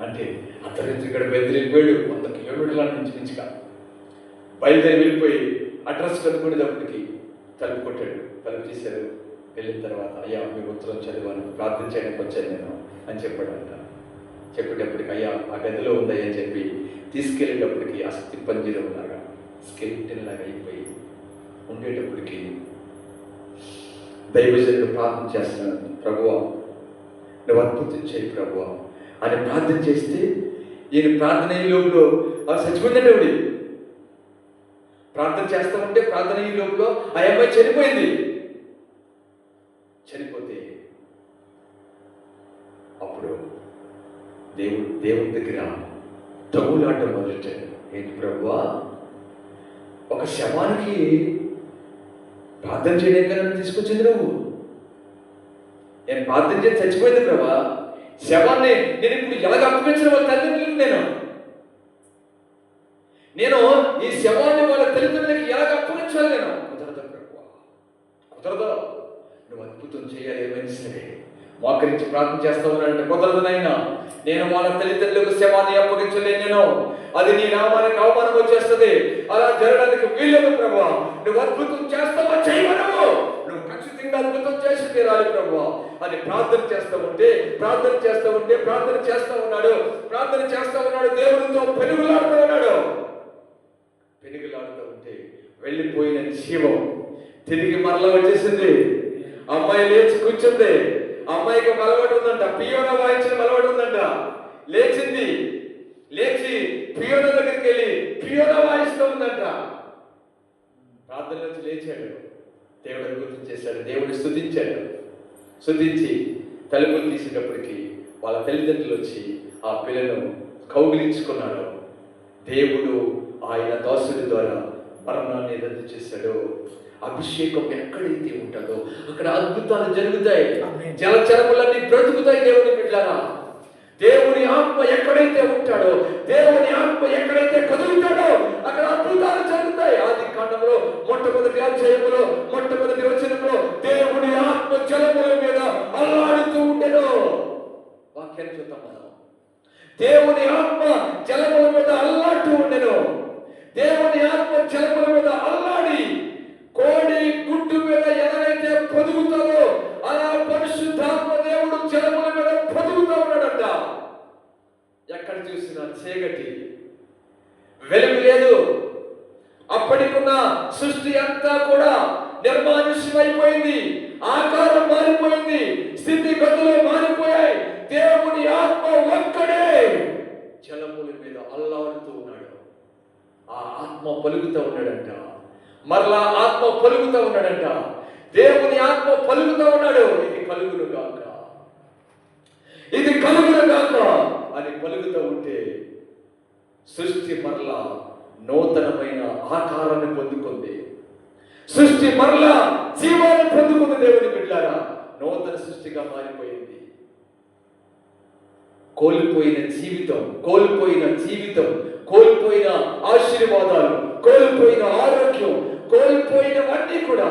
అంటే అర్ధరాత్రి గడ బయలుదేరిపోయాడు. 100 కిలోమీటర్ల నుంచి బయలుదేరి వెళ్ళిపోయి అడ్రస్ కనుక్కునేటప్పటికి తలుపు కొట్టాడు. తలుపు తీశారు. వెళ్ళిన తర్వాత, అయ్యా మీరు ఉత్తరం చదివాను, ప్రార్థన చేయడానికి వచ్చాను నేను అని చెప్పాడంట. చెప్పేటప్పటికి అయ్యా ఆ గదిలో ఉందయ్యా అని చెప్పి తీసుకెళ్ళేటప్పటికి అస్థి పంజరం లాగా స్కెలిటన్ లాగా అయిపోయి ఉండేటప్పటికి దైవజనుడు ప్రార్థన చేస్తున్నాను, ప్రభువా నువ్వు అద్భుతం చేయి ప్రభువా అని ప్రార్థన చేస్తే, ఈయన ప్రార్థన ఈ లోపల చచ్చిపోయిందండి. ప్రార్థన చేస్తా ఉంటే ప్రార్థన ఈ లోపల ఆ అమ్మాయి చనిపోయింది. చనిపోతే అప్పుడు దేవుని దగ్గర తగులాట మొదలెట్టాడు. ఏంటి ప్రభువా, ఒక శవానికి ప్రార్థన చేయడానికి నన్ను తీసుకొచ్చింది నువ్వు. నేను ప్రార్థన చేసి చచ్చిపోయింది ప్రభా, శవాన్ని నేను ఇప్పుడు ఎలాగ అప్పగించిన వాళ్ళ తల్లిదండ్రులకు నేను ఈ శవాన్ని వాళ్ళ తల్లిదండ్రులకి ఎలాగ అప్పగించాలి? నేను కుదరదు ప్రభువా, కుదరదు. నువ్వు అద్భుతం చేయాలి, ఏమైనా సరే మోకరించి ప్రార్థన చేస్తా ఉన్నాడంటే కుదరదు నాయనా, నేను వాళ్ళ తల్లిదండ్రులకు శవాన్ని అప్పగించలేను, అది నీ నామానికి అవమానం వచ్చేస్తుంది, అలా జరగడానికి వీళ్ళను ప్రభువా, నువ్వు అద్భుతం చేస్తావా, చేయమనవు, నువ్వు ఖచ్చితంగా అద్భుతం చేసి తీరాలి ప్రభువా అని ప్రార్థన చేస్తూ ఉంటే ప్రార్థన చేస్తూ ఉన్నాడు. దేవుడితో పెనుగులాడుతూ ఉంటే వెళ్ళిపోయిన జీవం తిరిగి మరలా వచ్చేసింది. అమ్మాయి లేచి కూర్చుంది. అమ్మాయికి ఒక అలవాటు ఉందంట, పియోన వాయించిన అలవాటు ఉందంట. లేచి పియోన దగ్గరికి వెళ్ళి పియోన వాయిస్తూ ఉందంట. ప్రార్థన నుంచి లేచాడు, దేవుడు అద్భుతం చేశాడు, దేవుడు స్తుతించి తలుపులు తీసేటప్పటికి వాళ్ళ తల్లిదండ్రులు వచ్చి ఆ పిల్లను కౌగిలించుకున్నాడు. దేవుడు ఆయన దాసుడి ద్వారా మరణాన్ని రద్దు చేశాడు. అభిషేకం ఎక్కడైతే ఉంటుందో అక్కడ అద్భుతాలు జరుగుతాయి, జలచరములన్నీ బ్రతుకుతాయి. దేవుని బిడ్డలారా, దేవుని ఆత్మ ఎక్కడైతే ఉంటాడో, దేవుని ఆత్మ ఎక్కడైతే కదులుతాడో అక్కడ అద్భుతాలు జరుగుతాయి. ఆది కాండంలో మొట్టమొదటి అధ్యాయంలో మొట్టమొదటి వచనంలో దేవుని ఆత్మ జలముల మీద అల్లాడుతూ ఉండెను. వాక్యాన్ని చూద్దాం మనం. దేవుని ఆత్మ జలముల మీద అల్లాడుతూ ఉండెను. దేవుని ఆత్మ జలముల మీద అల్లాడి కోడి గుడ్డు మీద ఎలాగైతే పొదుగుతాడో అలా పరిశుద్ధాత్మ దేవుడు జలముల మీద పొదుగుతూ ఉన్నాడంట. ఎక్కడ చూసినా చీకటి, వెలుగు లేదు. అప్పటికున్న సృష్టి అంతా కూడా నిర్మానుష్యమైపోయింది, ఆకారం మారిపోయింది, స్థితిగతులు మారిపోయాయి. దేవుని ఆత్మ ఒక్కడే జలముల మీద అల్లాడుతూ ఉన్నాడు. ఆ ఆత్మ పలుకుతూ ఉన్నాడంట. మరలా ఆత్మ పలుకుతూ ఉన్నాడంట. దేవుని ఆత్మ పలుకుతూ ఉన్నాడు, ఇది కలుగును గాక అని పలుకుతూ ఉంటే సృష్టి మరలా నూతనమైన ఆకారాన్ని పొందుకుంది. సృష్టి మరలా జీవాన్ని పొందుకుంది. దేవుని బిడ్డలారా, నూతన సృష్టిగా మారిపోయింది. కోల్పోయిన జీవితం, కోల్పోయిన ఆశీర్వాదాలు, కోల్పోయిన ఆరోగ్యం, కోల్పోయినవన్నీ కూడా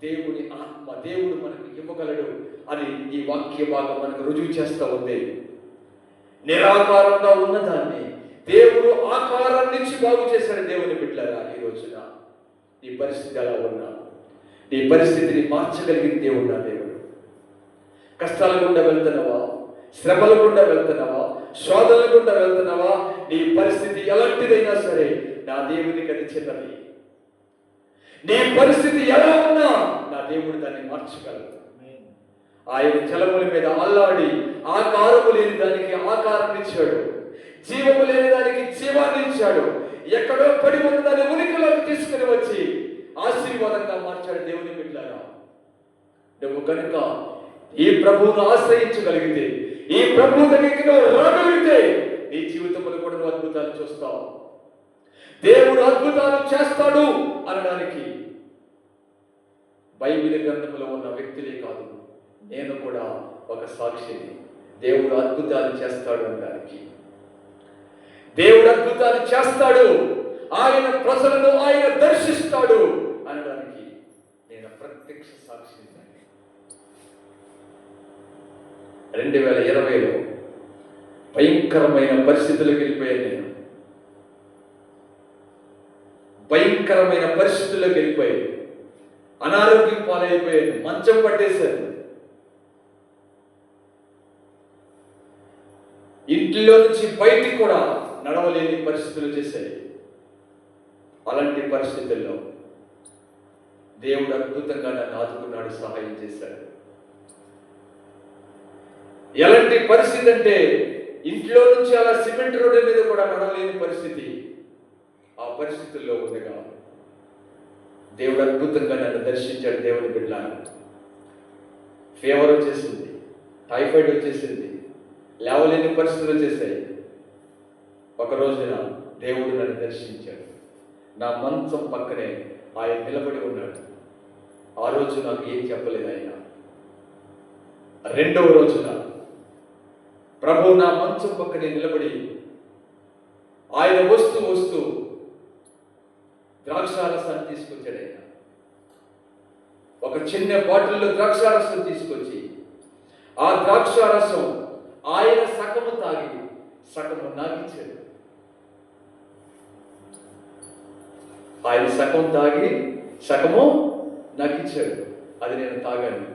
దేవుని ఆత్మ, దేవుడు మనకు ఇవ్వగలడు అని ఈ వాక్య భాగం మనకు రుజువు చేస్తూ ఉంది. నిరాకారంగా ఉన్నదాన్ని దేవుడు ఆకారాన్ని ఇచ్చి బాగు చేశాడు. దేవుని బిడ్డలారా, ఈ రోజున నీ పరిస్థితి ఎలా ఉన్నా, నీ పరిస్థితిని మార్చగలిగిన దేవుడు నా దేవుడు. కష్టాల గుండా వెళ్తున్నావా, శ్రమల గుండా వెళ్తున్నావా, శోధనల గుండా వెళ్తున్నావా, నీ పరిస్థితి ఎలాంటిదైనా సరే నా దేవునికి అది చిన్నది. నీ పరిస్థితి ఎలా ఉన్నా నా దేవుడు దాన్ని మార్చగలడు. ఆయన జలముల మీద అల్లాడి ఆకారము లేని దానికి ఆకారం ఇచ్చాడు, జీవము లేని దానికి జీవాన్ని ఇచ్చాడు. ఎక్కడో పడి ఉన్న దాన్ని ఉనికిలోకి తీసుకుని వచ్చి ఆశీర్వాదంగా మార్చాడు. దేవుని బిడ్డలారా, నువ్వు కనుక ఈ ప్రభువును ఆశ్రయించగలిగితే, ఈ ప్రభువు దగ్గరికి నువ్వు రాగలిగితే నీ జీవితంలో కూడా నువ్వు అద్భుతాలు చూస్తావు. దేవుడు అద్భుతాలు చేస్తాడు అనడానికి బైబిల్ గ్రంథంలో ఉన్న వ్యక్తులే కాదు, నేను కూడా ఒక సాక్షిని. దేవుడు అద్భుతాలు చేస్తాడు అనడానికి, దేవుడు అద్భుతాలు చేస్తాడు, ఆయన ప్రజలను ఆయన దర్శిస్తాడు అనడానికి నేను ప్రత్యక్ష సాక్షిని. 2020లో భయంకరమైన పరిస్థితులకు వెళ్ళిపోయాను. నేను భయంకరమైన పరిస్థితుల్లోకి వెళ్ళిపోయాను. అనారోగ్యం పాలైపోయాను, మంచం పట్టేశాను. ఇంట్లో నుంచి బయటికి కూడా నడవలేని పరిస్థితులు చేశాయి. అలాంటి పరిస్థితుల్లో దేవుడు అద్భుతంగా నన్ను ఆదుకున్నాడు, సహాయం చేశాడు. ఎలాంటి పరిస్థితి అంటే ఇంట్లో నుంచి అలా సిమెంట్ రోడ్డు మీద కూడా నడవలేని పరిస్థితి. ఆ పరిస్థితుల్లో ఉండగా దేవుడు అద్భుతంగా నన్ను దర్శించాడు. దేవుని బిడ్డలారా, ఫీవర్ వచ్చేసింది, టైఫాయిడ్ వచ్చేసింది, లేవలేని పరిస్థితులు వచ్చేసాయి. ఒక రోజున దేవుడు నన్ను దర్శించాడు. నా మంచం పక్కనే ఆయన నిలబడి ఉన్నాడు. ఆ రోజు నాకు ఏం చెప్పలేదు ఆయన. రెండవ రోజున ప్రభు నా మంచం పక్కనే నిలబడి ఆయన వస్తూ ద్రాక్షారసాన్ని తీసుకొచ్చాడు. ఆయన ఒక చిన్న బాటిల్లో ద్రాక్షారసం తీసుకొచ్చి ఆ ద్రాక్షారసం ఆయన సగము తాగి సగము నాకిచ్చాడు. ఆయన సగం తాగి సగము నాకిచ్చాడు. అది నేను తాగాను.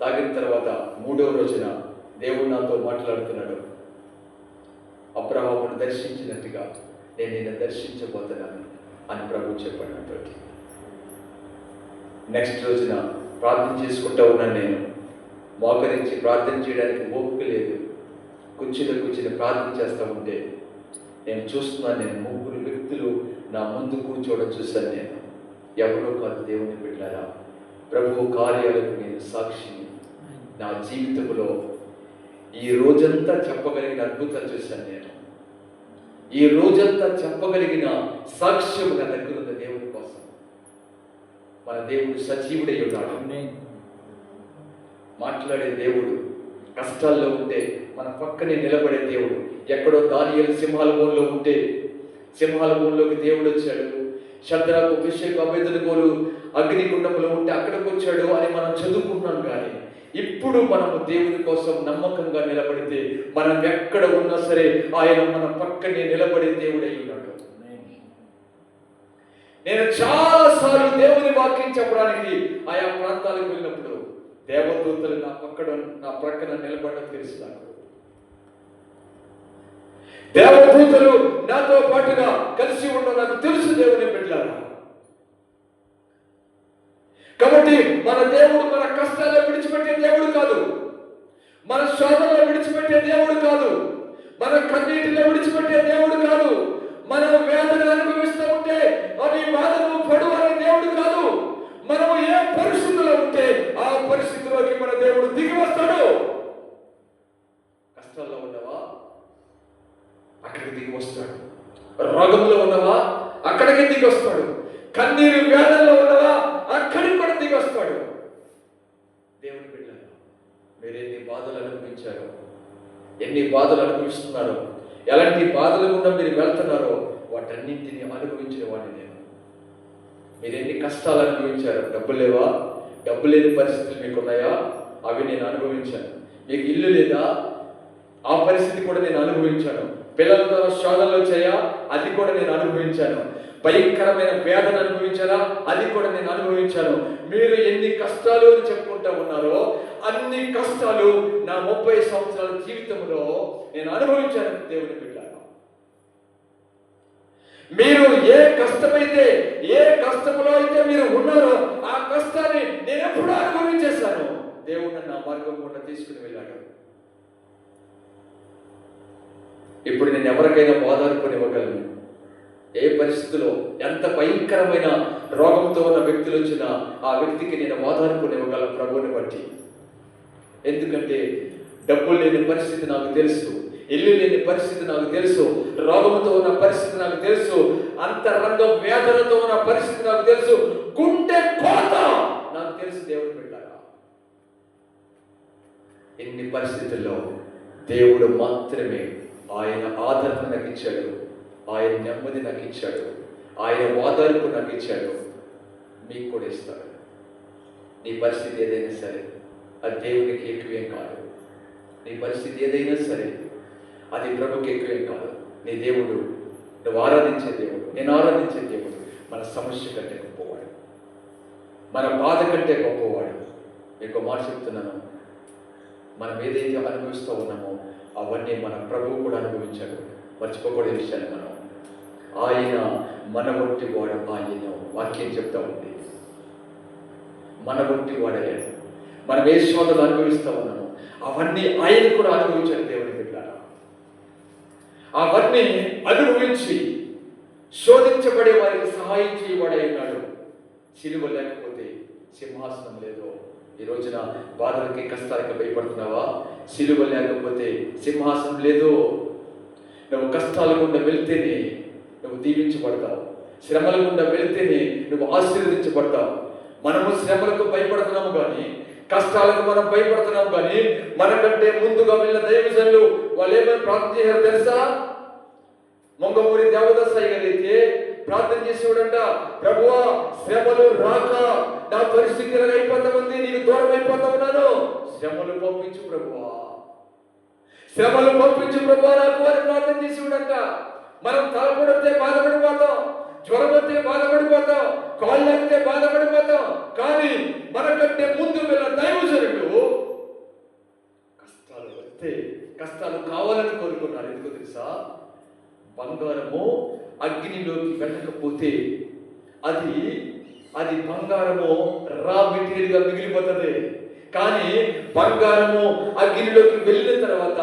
తాగిన తర్వాత 3వ రోజున దేవుడు నాతో మాట్లాడుతున్నాడు. అబ్రహామును దర్శించినట్టుగా నేను నిన్ను దర్శించబోతున్నాను అని ప్రభు చెప్పాడు నాతో. నెక్స్ట్ రోజున ప్రార్థన చేసుకుంటూ ఉన్నాను. నేను మోకరించి ప్రార్థన చేయడానికి ఓపిక లేదు. కూర్చుని ప్రార్థన చేస్తూ ఉంటే నేను చూస్తున్నాను. నేను 3 వ్యక్తులు నా ముందు కూర్చోవడం చూశాను. నేను ఎవరో కాదు, దేవుని బిడ్డలారా, ప్రభు కార్యాలకు నేను సాక్షిని. నా జీవితంలో ఈ రోజంతా చెప్పగలిగిన అద్భుతాలు చూశాను. నేను ఈ రోజంతా చెప్పగలిగిన సాక్ష్యం నా దగ్గర ఉన్న దేవుని కోసం. మన దేవుడు సజీవుడై ఉన్నాడు. మాట్లాడే దేవుడు. కష్టాల్లో ఉంటే మన పక్కనే నిలబడే దేవుడు. ఎక్కడో దానియేలు సింహాల బోన్లో ఉంటే సింహాల బోన్లోకి దేవుడు వచ్చాడు. శద్రకు, మెషకు, అబేద్నెగోలు అగ్నిగుండంలో ఉంటే అక్కడికి వచ్చాడు అని మనం చదువుకుంటున్నాం. కానీ ఇప్పుడు మనము దేవుని కోసం నమ్మకంగా నిలబడితే మనం ఎక్కడ ఉన్నా సరే ఆయన మన పక్కనే నిలబడే దేవుడై ఉన్నాడు. నేను చాలాసార్లు దేవుని వాక్యం చెప్పడానికి ఆయా ప్రాంతాలకు వెళ్ళినప్పుడు దేవదూతలు నా ప్రక్కన నిలబడడం తెలుసు. నాకు దేవదూతలు నాతో పాటుగా కలిసి ఉండడం నాకు తెలుసు. దేవుని బిడ్డలారా, కాబట్టి మన దేవుడు మన కష్టాల్లో విడిచిపెట్టే దేవుడు కాదు, మన శోధనలో విడిచిపెట్టే దేవుడు కాదు, మన కన్నీటిలో విడిచిపెట్టే దేవుడు కాదు, మనం వేదన అనుభవిస్తూ ఉంటే అది బాధను పడు అనే దేవుడు కాదు. మనము ఏ పరిస్థితిలో ఉంటే ఆ పరిస్థితిలోకి మన దేవుడు దిగి వస్తాడు. కష్టాల్లో ఉన్నవా, అక్కడికి దిగి వస్తాడు. రోగంలో ఉన్నవా, అక్కడికి దిగి వస్తాడు. కన్నీరు వేదనలో ఉన్నవా, అక్కడికి కూడా దిగి వస్తాడు. దేవుని బిడ్డలారా, మీరు ఎన్ని బాధలు అనుభవించారో, ఎన్ని బాధలు అనుభవిస్తున్నారో, ఎలాంటి బాధలు గుండా మీరు వెళ్తున్నారో వాటన్నింటినీ అనుభవించిన వాడిని నేను. మీరు ఎన్ని కష్టాలు అనుభవించారు. డబ్బు లేవా, డబ్బు లేని పరిస్థితులు మీకున్నాయా, అవి నేను అనుభవించాను. మీకు ఇల్లు లేదా, ఆ పరిస్థితి కూడా నేను అనుభవించాను. పిల్లలతో శోధనలు వచ్చాయా, అది కూడా నేను అనుభవించాను. భయంకరమైన వేదన అనుభవించారా, అది కూడా నేను అనుభవించాను. మీరు ఎన్ని కష్టాలు అని చెప్పుకుంటా ఉన్నారో అన్ని కష్టాలు నా 30 సంవత్సరాల జీవితంలో నేను అనుభవించాను. దేవుని బిడ్డలారా, మీరు ఏ కష్టమైతే, ఏ కష్టంలో అయితే మీరు ఉన్నారో ఆ కష్టాన్ని నేను ఎప్పుడూ అనుభవించేశాను. దేవుడు నా మార్గం కూడా తీసుకుని వెళ్ళాడు. ఇప్పుడు నేను ఎవరికైనా ఓదార్పునివ్వగలను. ఏ పరిస్థితిలో ఎంత భయంకరమైన రోగంతో ఉన్న వ్యక్తులు వచ్చినా ఆ వ్యక్తికి నేను ఓదార్పునివ్వగలను ప్రభువుని బట్టి. ఎందుకంటే డబ్బులు లేని పరిస్థితి నాకు తెలుసు, ఇల్లు లేని పరిస్థితి నాకు తెలుసు, రోగంతో ఉన్న పరిస్థితి నాకు తెలుసు, అంతరంగ వేదనతో ఉన్న పరిస్థితి నాకు తెలుసు, గుండె కోత నాకు తెలుసు. దేవుడు బిడ్డలారా, ఎన్ని పరిస్థితుల్లో దేవుడు మాత్రమే ఆయన ఆదరణ నాకు ఇచ్చాడు, ఆయన నెమ్మది నాకు ఇచ్చాడు, ఆయన ఓదార్పు నాకు ఇచ్చాడు. మీకు కూడా ఇస్తాడు. నీ పరిస్థితి ఏదైనా సరే అది దేవునికి ఎక్కువేం కాదు. నీ పరిస్థితి ఏదైనా సరే అది ప్రభుకి ఎక్కువేం కాదు. నీ దేవుడు, నువ్వు ఆరాధించే దేవుడు, నేను ఆరాధించే దేవుడు మన సమస్య కంటే గొప్పవాడు, మన బాధ కంటే గొప్పవాడు. మీకు మాట చెప్తున్నాను, మనం ఏదైతే అనుభవిస్తూ ఉన్నామో అవన్నీ మన ప్రభువు కూడా అనుభవించాడు. మర్చిపోకూడని విషయాన్ని మనం, ఆయన మన వంటి వాడు, ఆయన వాక్యం చెప్తా ఉంది. మన వంటి వాడయ్యాడు. మనం ఏ శోధనలు అనుభవిస్తూ ఉన్నామో అవన్నీ ఆయన కూడా అనుభవించాడు. దేవుని బిడ్డలారా, అవన్నీ అనుభవించి శోధించబడే వారికి సహాయం చేయబడే ఉన్నాడు. సిలువ లేకపోతే సింహాసనం లేదు. ఈ రోజున బాధలకి కష్టాలకి భయపడుతున్నావా? సిలువ లేకపోతే సింహాసనం లేదు. నువ్వు కష్టాల గుండా వెళ్తేనే నువ్వు దీవించబడతావు, శ్రమల గుండా వెళ్తేనే నువ్వు ఆశీర్వదించబడతావు. మనము శ్రమలకు భయపడుతున్నాము కానీ, కష్టాలకు మనం భయపడుతున్నాం కానీ, మనకంటే ముందుగా వెళ్ళిన దైవజనులు వాళ్ళు ఏమైనా ప్రార్థన చేశారో తెలుసా? మొంగమూరి దేవదాసయ్య గారు అయితే ప్రార్థన చేసేవాడంట, ప్రభువా శ్రమలు రాక నా పరిస్థితి అయిపోతా ఉంది, నీకు దూరం అయిపోతా ఉన్నాను, శ్రమలు పంపించు ప్రభువా, శ్రమలు పంపించు ప్రభువా నాకు అని ప్రార్థన చేసేవాడంట. మనం తలపడితే బాధపడిపోతాం, జ్వరం వస్తే బాధపడిపోతాం, కాళ్ళు వస్తే బాధపడిపోతాం. కానీ మనకంటే ముందు వెళ్ళిన దైవజనుడు కష్టాలు వస్తే, కష్టాలు కావాలని కోరుకున్నారు. ఎందుకో తెలుసా? బంగారము అగ్నిలోకి వెళ్ళకపోతే అది బంగారము రా మెటీరియల్ గా మిగిలిపోతుంది. కానీ బంగారము అగ్నిలోకి వెళ్ళిన తర్వాత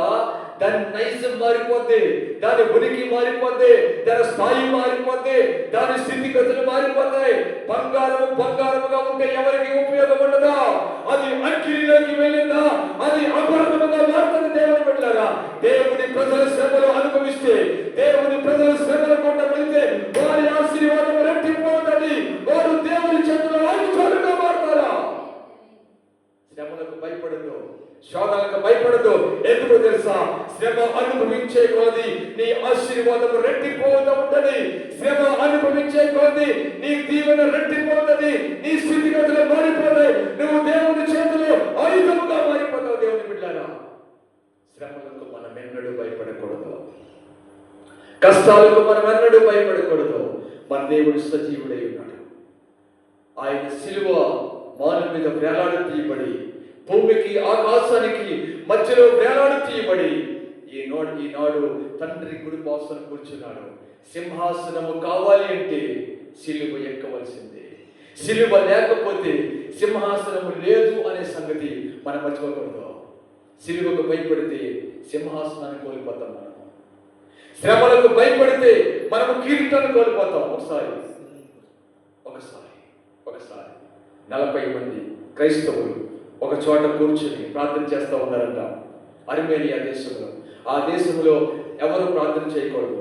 దాని నైజం మారిపోద్ది, దాని ఉనికి మారిపోద్ది, దాని స్థాయి మారిపోద్ది, దాని స్థితిగతులు మారిపోతాయి. బంగారముగా ఉంటే ఎవరికి ఉపయోగం ఉండదా? అది అగ్నిలోకి వెళ్ళిందా అది అపరాధముగా మారుతుంది. దేవుని బిడ్డలారా, దేవుని ప్రజల శ్రమలు అనుభవిస్తే, దేవుని ప్రజల శ్రమల కొండ వెళ్తే వారి ఆశీర్వాదం రెట్టిపోతుంది. వారు దేవుని చేతుల్లో ఆయుధాలుగా మారుతారా? శ్రమలకు భయపడదు, శోధనలకు భయపడదు. ఎందుకు తెలుసా? శ్రమ అనుభవించే కొలది నీ ఆశీర్వాదం రెట్టిపోతూ ఉంటది. శ్రమ అనుభవించే కొలది నీ దీవెన రెట్టిపోతుంది, నీ స్థితిగతులు మారిపోతాయి. నువ్వు దేవుని చేతిలో ఆయుధముగా మారిపోతావు. దేవుని బిడ్డలారా, శ్రమలకు మనం ఎన్నడూ భయపడకూడదు, కష్టాలకు మనం ఎన్నడూ భయపడకూడదు. మన దేవుడు సజీవుడై ఉన్నాడు. ఆయన శిలువ మానవ మీద వేలాడు తీయబడి, భూమికి ఆకాశానికి మధ్యలో వేలాడు తీయబడి ఈనాడు తండ్రి కుడిపాసన కూర్చున్నాడు. సింహాసనము కావాలి అంటే శిలువ ఎక్కవలసిందే. శిలువ లేకపోతే సింహాసనము లేదు అనే సంగతి మనం మర్చిపోకూడదు. శిలువకు భయపడితే సింహాసనాన్ని కోల్పోతాం. మనం శ్రమలకు భయపడితే మనము కిరీటాన్ని కోల్పోతాం. ఒకసారి 40 మంది క్రైస్తవులు ఒక చోట కూర్చుని ప్రార్థన చేస్తూ ఉన్నారంట. అర్మేనియా దేశంలో. ఆ దేశంలో ఎవరు ప్రార్థన చేయకూడదు.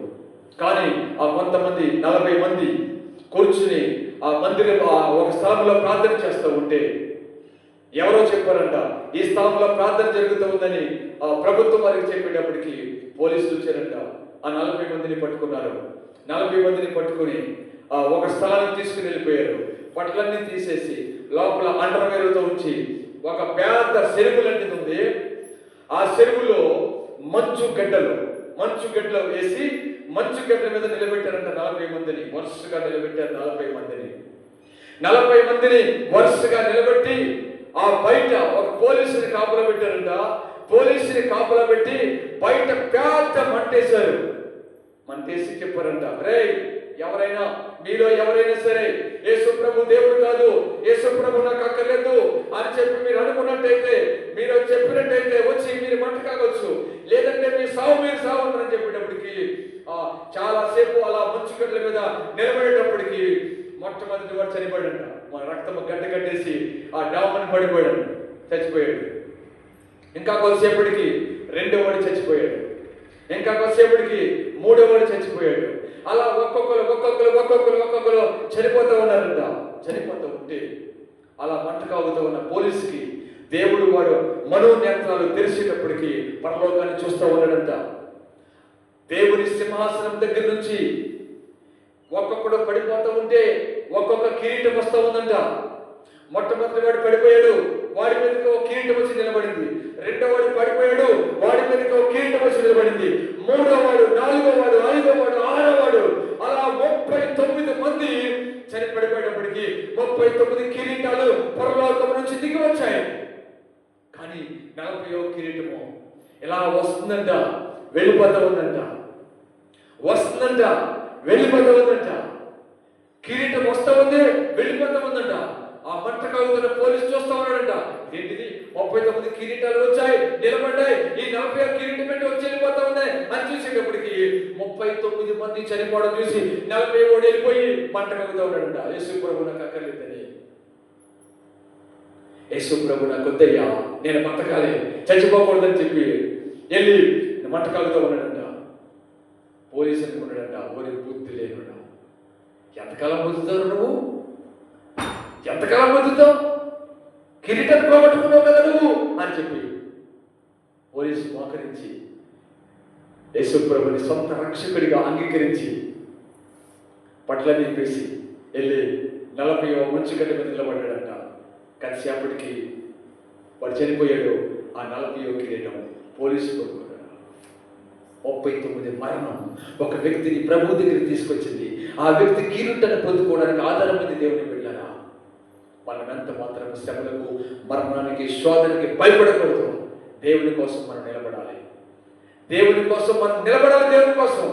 కానీ ఆ కొంతమంది 40 మంది కూర్చుని ఆ మందిరం ఒక స్థలంలో ప్రార్థన చేస్తూ ఉంటే ఎవరో చెప్పారంట, ఈ స్థలంలో ప్రార్థన జరుగుతూ ఉందని ఆ ప్రభుత్వం వారికి చెప్పేటప్పటికి పోలీసులు వచ్చారంట. ఆ 40 మందిని పట్టుకున్నారు. 40 మందిని పట్టుకుని ఒక స్థలానికి తీసుకుని వెళ్ళిపోయారు. బట్టలన్నీ తీసేసి లోపల అండర్వేర్తో ఉంచి ఒక పెద్ద చెరువు లాంటిది ఉంది. ఆ చెరువులో మంచు గడ్డలు వేసి మంచు గడ్డల మీద నిలబెట్టారంట. 40 మందిని వరుసగా నిలబెట్టారు. 40 మందిని వరుసగా నిలబెట్టి ఆ బయట ఒక పోలీసుని కాపలా పెట్టారంట. పోలీసుని కాపలా పెట్టి బయట పెద్ద మంటేశారు. మంటేసి చెప్పారంట, రే ఎవరైనా మీలో ఎవరైనా సరే యేసు ప్రభు దేవుడు కాదు, యేసు ప్రభు నాకు అక్కర్లేదు అని చెప్పి మీరు అనుకున్నట్టయితే, మీరు చెప్పినట్టయితే వచ్చి మీరు మంట కావచ్చు, లేదంటే మీ సావు అని చెప్పేటప్పటికి చాలాసేపు అలా మంచుగడ్డల మీద నిలబడేటప్పటికి మొట్టమొదటి వాడు చనిపోయాడంట. మన రక్తం గడ్డ కట్టేసి ఆ డామని పడిపోయాడు, చచ్చిపోయాడు. ఇంకా కొద్దిసేపటికి 2వ వాడు చచ్చిపోయాడు. ఇంకా కొద్దిసేపటికి 3వ వాడు చచ్చిపోయాడు. అలా ఒక్కొక్కరు చనిపోతూ ఉన్నారంట. చనిపోతూ ఉంటే అలా మంట కాగుతూ ఉన్న పోలీసుకి దేవుడు వాడు మనోనేత్రాలు తెరిచేటప్పటికి పరలోకాన్ని చూస్తూ ఉన్నాడంట. దేవుని సింహాసనం దగ్గర నుంచి ఒక్కొక్కడు పడిపోతూ ఉంటే ఒక్కొక్క కిరీటం వస్తూ ఉందంట. మొట్టమొదటి వాడు పడిపోయాడు, వాడి మీదకి ఒక కిరీటం వచ్చి నిలబడింది. 2వ వాడు పడిపోయాడు, వాడి మీదకి ఒక కిరీటం వచ్చి నిలబడింది. 3వ వాడు, 4వ వాడు, 5వ వాడు, 6వ వాడు, అలా 39 మంది చనిపడిపోయేటప్పటికి 39 కిరీటాలు పరలోకం నుంచి దిగి వచ్చాయి. కానీ 40వ కిరీటము ఇలా వస్తుందంట, వెళ్ళిపోతూ ఉందంట. కిరీటం వస్తూ ఉంది, వెళ్ళిపోతూ ఉందంట. ఆ మంట కాగుతున్న పోలీసు చూస్తూ ఉన్నాడంట. ఏంటిది 39 కిరీటాలు వచ్చాయి, నిలబడ్డాయి, ఈ 40వ కిరీటం పెట్టి వచ్చి వెళ్ళిపోతా ఉన్నాయి అని చూసేటప్పటికి 39 మంది చనిపోవడం చూసి 40వ వాడు వెళ్ళిపోయి మంట కాగుతూ ఉన్నాడంట. యేసు ప్రభు నాకు అక్కర్లేదని, యేసు ప్రభు నాకు వద్దయ్యా, నేను బతకాలి, చచ్చిపోకూడదని చెప్పి వెళ్ళి మంట కాగుతూ ఉన్నాడంట. పోలీసు అనుకున్నాడంట, ఓరి బుద్ధి లేనుడా, ఎంతకాలం బతుకుతావు నువ్వు, ఎంతకాలం బతుకుతావు, కిరీటం పోగొట్టుకున్నావు కదా నువ్వు అని చెప్పి పోలీసు మోకరించి యేసు ప్రభుని సొంత రక్షకుడిగా అంగీకరించి పట్ల నింపేసి వెళ్ళి 40వ మంచు గడ్డ మీద నిలబడ్డాడంట. కాసేపటికి వాడు చనిపోయాడు. ఆ 40వ కిరీటం పోలీసు కొనుక్కున్నాడు. 39 మరణం ఒక వ్యక్తిని ప్రభు దగ్గరికి తీసుకొచ్చింది. ఆ వ్యక్తి కీరుటను పొందుకోవడానికి ఆధారమైంది దేవుని బిడ్డలారా. మనం ఎంత మాత్రం శ్రమలకు, మరణానికి, శోధనకి భయపడకూడదు. దేవుని కోసం మనం నిలబడాలి. దేవుని కోసం మనం నిలబడాలి. దేవుని కోసం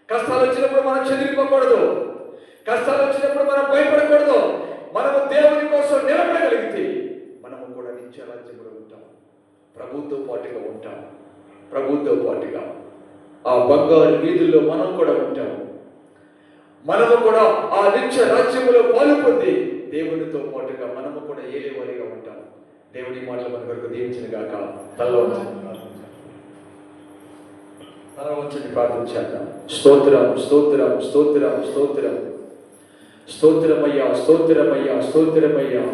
కష్టాలు వచ్చినప్పుడు మనం చెదిరిపోకూడదు. కష్టాలు వచ్చినప్పుడు మనం భయపడకూడదు. మనము దేవుని కోసం నిలబడగలిగితే మనము కూడా నిత్య రాజ్యంలో ఉంటాం. ప్రభుతో పాటుగా ఉంటాం. ప్రభుతో పాటుగా ఆ బంగారు వీధుల్లో మనం కూడా ఉంటాము. మనము కూడా ఆ నిత్య రాజ్యములో పాలు పొంది దేవునితో పాటుగా మనము కూడా ఏలేవారిగా ఉంటాం. దేవుని మాటలు మన వరకు దీవించిన గాక. తల వంచండి ప్రార్థన చేద్దాం. స్తోత్రం, స్తోత్రం, స్తోత్రం, స్తోత్రం, స్తోత్రమయ్యా, స్తోత్రమయ్యా, స్తోత్రమయ్యా.